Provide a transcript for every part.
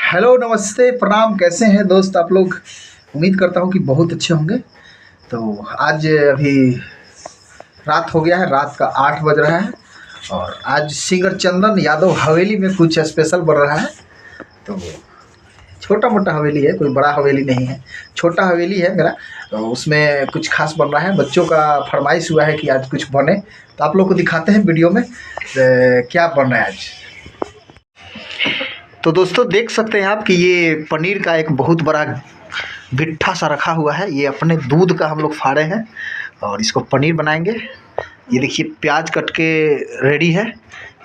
Hello, नमस्ते, प्रणाम। कैसे हैं दोस्त आप लोग? उम्मीद करता हूँ कि बहुत अच्छे होंगे। तो आज अभी रात हो गया है, रात का 8 बज रहा है और आज सिंगर चंदन यादव हवेली में कुछ स्पेशल बन रहा है। तो छोटा मोटा हवेली है, कोई बड़ा हवेली नहीं है, छोटा हवेली है मेरा। तो उसमें कुछ खास बन रहा है, बच्चों का फरमाइश हुआ है कि आज कुछ बने। तो आप लोग को दिखाते हैं वीडियो में क्या बन रहा है आज। तो दोस्तों देख सकते हैं आप कि ये पनीर का एक बहुत बड़ा गिट्ठा सा रखा हुआ है। ये अपने दूध का हम लोग फाड़े हैं और इसको पनीर बनाएंगे। ये देखिए प्याज कट के रेडी है,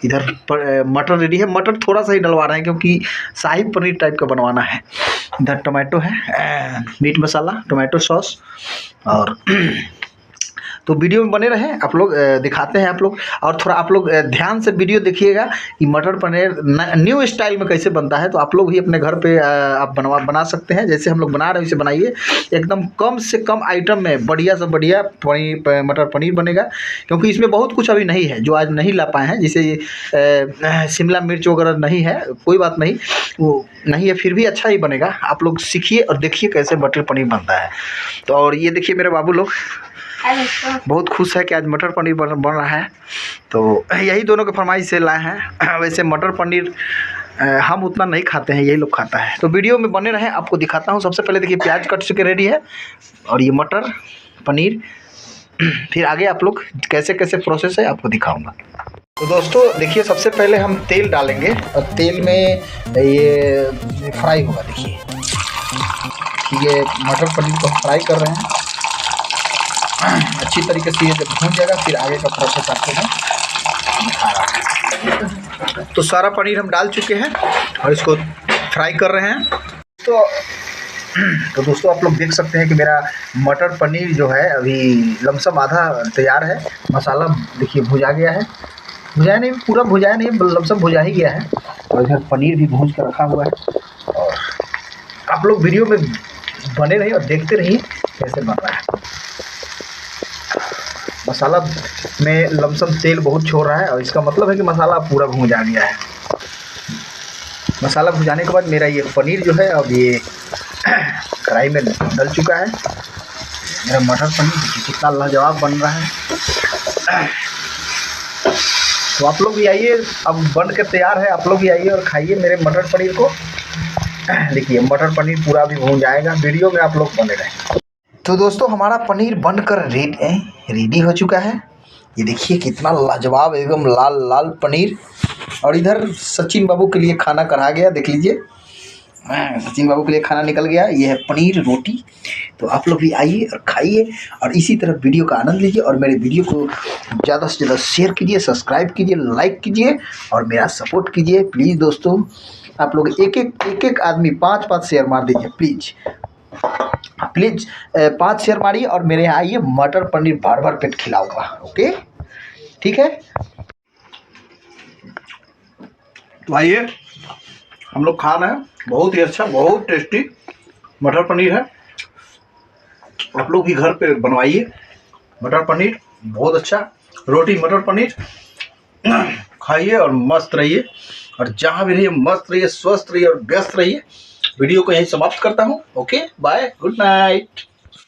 इधर मटर रेडी है। मटर थोड़ा सा ही डलवा रहे हैं क्योंकि शाही पनीर टाइप का बनवाना है। इधर टोमेटो है, मीट मसाला, टोमेटो सॉस और तो वीडियो में बने रहें आप लोग, दिखाते हैं आप लोग। और थोड़ा आप लोग ध्यान से वीडियो देखिएगा कि मटर पनीर न्यू स्टाइल में कैसे बनता है। तो आप लोग भी अपने घर पे आप बना सकते हैं, जैसे हम लोग बना रहे हैं वैसे बनाइए। एकदम कम से कम आइटम में बढ़िया से बढ़िया पनीर मटर पनीर बनेगा, क्योंकि इसमें बहुत कुछ अभी नहीं है जो आज नहीं ला पाए हैं। जैसे शिमला मिर्च वगैरह नहीं है, कोई बात नहीं, वो नहीं है, फिर भी अच्छा ही बनेगा। आप लोग सीखिए और देखिए कैसे मटर पनीर बनता है। तो और ये देखिए मेरे बाबू लोग बहुत खुश है कि आज मटर पनीर बन रहा है। तो यही दोनों के फरमाइश से लाए हैं। वैसे मटर पनीर हम उतना नहीं खाते हैं, यही लोग खाता है। तो वीडियो में बने रहें, आपको दिखाता हूँ। सबसे पहले देखिए प्याज कट चुके रेडी है और ये मटर पनीर, फिर आगे आप लोग कैसे कैसे प्रोसेस है आपको दिखाऊंगा। तो दोस्तों देखिए सबसे पहले हम तेल डालेंगे और तेल में ये फ्राई होगा। देखिए ये मटर पनीर को फ्राई कर रहे हैं अच्छी तरीके से। ये जब भून जाएगा फिर आगे का प्रोसेस आपको मैं दिखा रहा हूँ। तो सारा पनीर हम डाल चुके हैं और इसको फ्राई कर रहे हैं। तो दोस्तों आप लोग देख सकते हैं कि मेरा मटर पनीर जो है अभी लमसम आधा तैयार है। मसाला देखिए भुजा गया है, भुजाया नहीं, पूरा भुजाया नहीं, लमसम भुजा ही गया है। और इधर पनीर भी भून कर रखा हुआ है। और आप लोग वीडियो में बने रहिए और देखते रहिए कैसे बन रहा है। मसाला में लमसम तेल बहुत छोड़ रहा है और इसका मतलब है कि मसाला पूरा भुजा गया है। मसाला भुजाने के बाद मेरा ये पनीर जो है अब ये कढ़ाई में डल चुका है। मेरा मटर पनीर कितना लाजवाब बन रहा है। तो आप लोग भी आइए, अब बन के तैयार है, आप लोग भी आइए और खाइए मेरे मटर पनीर को। देखिए मटर पनीर पूरा भी भून जाएगा, वीडियो में आप लोग बने रहें। तो दोस्तों हमारा पनीर बनकर रेडी हो चुका है। ये देखिए कितना लाजवाब एकदम लाल लाल पनीर। और इधर सचिन बाबू के लिए खाना कढ़ा गया, देख लीजिए सचिन बाबू के लिए खाना निकल गया। ये है पनीर रोटी। तो आप लोग भी आइए और खाइए और इसी तरह वीडियो का आनंद लीजिए। और मेरे वीडियो को ज़्यादा से ज़्यादा शेयर कीजिए, सब्सक्राइब कीजिए, लाइक कीजिए और मेरा सपोर्ट कीजिए प्लीज़। दोस्तों आप लोग एक आदमी 5 शेयर मार दीजिए प्लीज़ 5 शेयर मारिए और मेरे यहाँ आइए, मटर पनीर भर भर पेट खिलाऊंगा। ओके ठीक है, तो आइए हम लोग खा रहे हैं। बहुत ही अच्छा, बहुत टेस्टी मटर पनीर है। आप लोग भी घर पे बनवाइए मटर पनीर, बहुत अच्छा। रोटी मटर पनीर खाइए और मस्त रहिए। और जहाँ भी रहिए मस्त रहिए, स्वस्थ रहिए और व्यस्त रहिए। वीडियो को यहीं समाप्त करता हूँ। Okay bye, good night.